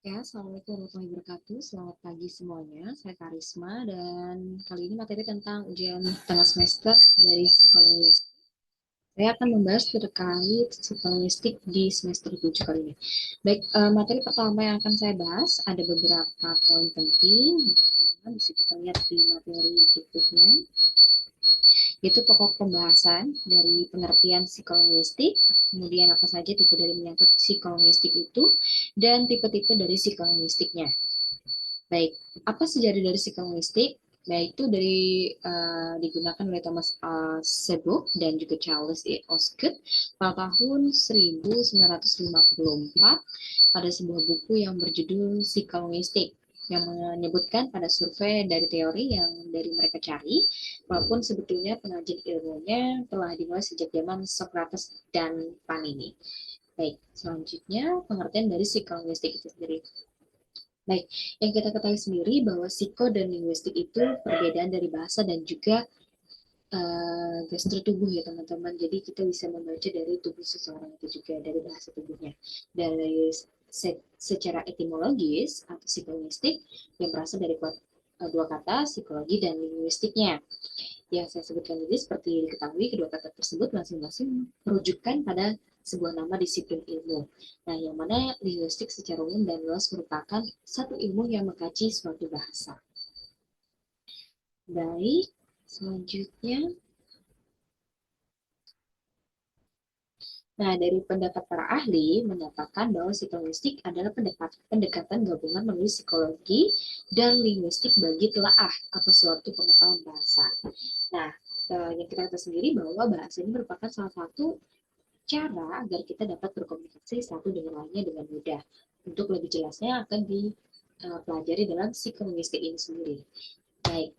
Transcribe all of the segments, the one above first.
Ya, Assalamualaikum warahmatullahi wabarakatuh. Selamat pagi semuanya. Saya Karisma dan kali ini materi tentang ujian tengah semester dari psikologi. Saya akan membahas terkait psikologistik di semester 7 kali ini. Baik, materi pertama yang akan saya bahas ada beberapa poin penting. Pertama, bisa kita lihat di materi berikutnya, yaitu pokok pembahasan dari pengertian psikolinguistik, kemudian apa saja tipe dari menyangkut psikolinguistik itu, dan tipe-tipe dari psikolinguistiknya. Baik, apa sejarah dari psikolinguistik? Yaitu dari digunakan oleh Thomas Sebeok dan juga Charles E. Oskut pada tahun 1954 pada sebuah buku yang berjudul Psikolinguistik yang menyebutkan pada survei dari teori yang dari mereka cari, walaupun sebetulnya pengajian ilmunya telah dimulai sejak zaman Socrates dan Panini. Baik, selanjutnya pengertian dari psikolinguistik itu sendiri. Baik, yang kita ketahui sendiri bahwa psiko dan linguistik itu perbedaan dari bahasa dan juga gestur tubuh ya teman-teman. Jadi kita bisa membaca dari tubuh seseorang itu juga dari bahasa tubuhnya. Dari secara etimologis atau psikolinguistik yang berasal dari dua kata psikologi dan linguistiknya. Yang saya sebutkan tadi seperti diketahui kedua kata tersebut masing-masing merujukan pada sebuah nama disiplin ilmu. Nah, yang mana linguistik secara umum dan luas merupakan satu ilmu yang mengkaji suatu bahasa. Baik, selanjutnya. Nah, dari pendapat para ahli menyatakan bahwa psikolinguistik adalah pendekatan gabungan melalui psikologi dan linguistik bagi telaah atau suatu pengetahuan bahasa. Nah, yang kita ketahui sendiri bahwa bahasa ini merupakan salah satu cara agar kita dapat berkomunikasi satu dengan lainnya dengan mudah. Untuk lebih jelasnya akan dipelajari dalam psikolinguistik ini sendiri. Baik.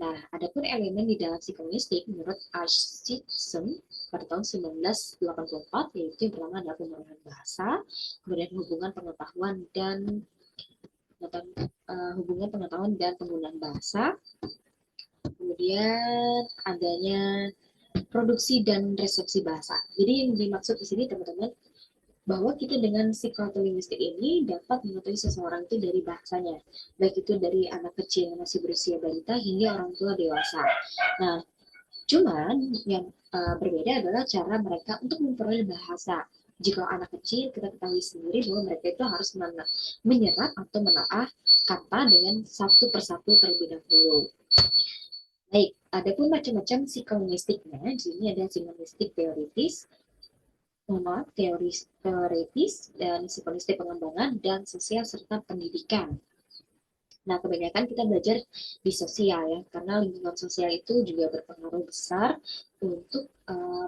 Nah, adapun elemen di dalam psikolinguistik menurut Aschitsen pada tahun 1984 yaitu yang pertama adalah pembangunan bahasa, kemudian hubungan pengetahuan dan penggunaan bahasa, kemudian adanya produksi dan resepsi bahasa. Jadi yang dimaksud di sini teman-teman bahwa kita dengan psikolinguistik ini dapat mengetahui seseorang itu dari bahasanya, baik itu dari anak kecil yang masih berusia balita hingga orang tua dewasa. Nah, cuman yang berbeda adalah cara mereka untuk memperoleh bahasa. Jika anak kecil, kita ketahui sendiri bahwa mereka itu harus menyerap atau menelaah kata dengan satu persatu terlebih dahulu. Baik, ada pun macam-macam psikolinguistiknya. Di sini ada psikolinguistik teoritis, teoritis dan psikolinguistik pengembangan dan sosial serta pendidikan. Nah, kebanyakan kita belajar di sosial ya, karena lingkungan sosial itu juga berpengaruh besar untuk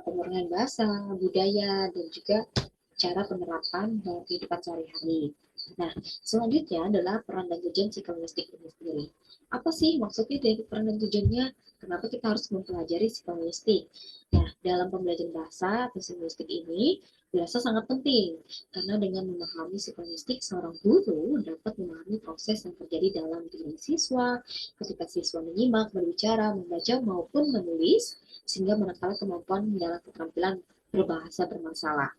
pengurangan bahasa, budaya, dan juga cara penerapan dalam kehidupan sehari-hari. Nah, selanjutnya adalah peran dan tujuan psikolinguistik ini sendiri. Apa sih maksudnya dari peran dan tujuannya? Kenapa kita harus mempelajari psikolinguistik? Nah, dalam pembelajaran bahasa atau psikolinguistik ini dirasa sangat penting karena dengan memahami psikolinguistik, seorang guru dapat memahami proses yang terjadi dalam diri siswa ketika siswa menyimak, berbicara, membaca maupun menulis sehingga menangkal kemampuan dalam keterampilan berbahasa bermasalah.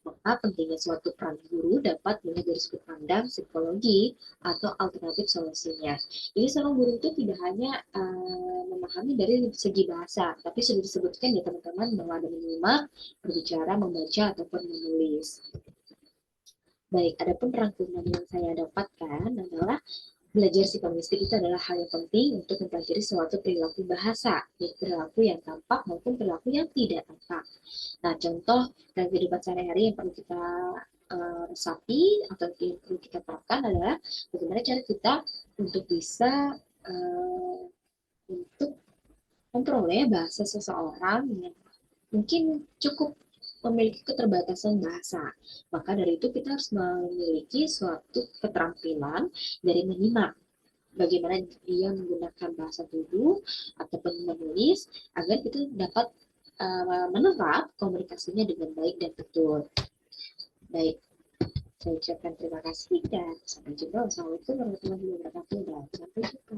Maka pentingnya suatu peran guru dapat melihat dari sudut pandang psikologi atau alternatif solusinya. Jadi seorang guru itu tidak hanya memahami dari segi bahasa, tapi sudah disebutkan ya teman-teman bahwa ada menyimak, berbicara, membaca, ataupun menulis. Baik, adapun rangkuman yang saya dapatkan adalah belajar psikolinguistik itu adalah hal yang penting untuk mempelajari suatu perilaku bahasa, baik perilaku yang tampak maupun perilaku yang tidak tampak. Nah, contoh dalam kehidupan sehari-hari yang perlu kita resapi atau yang perlu kita terapkan adalah bagaimana cara kita untuk bisa uh, untuk memperoleh bahasa seseorang yang mungkin cukup memiliki keterbatasan bahasa. Maka dari itu kita harus memiliki suatu keterampilan dari menyimak bagaimana dia menggunakan bahasa tubuh ataupun menulis agar kita dapat menerap komunikasinya dengan baik dan betul. Baik, saya ucapkan terima kasih dan sampai jumpa. Wassalamualaikum warahmatullahi wabarakatuh dan sampai jumpa.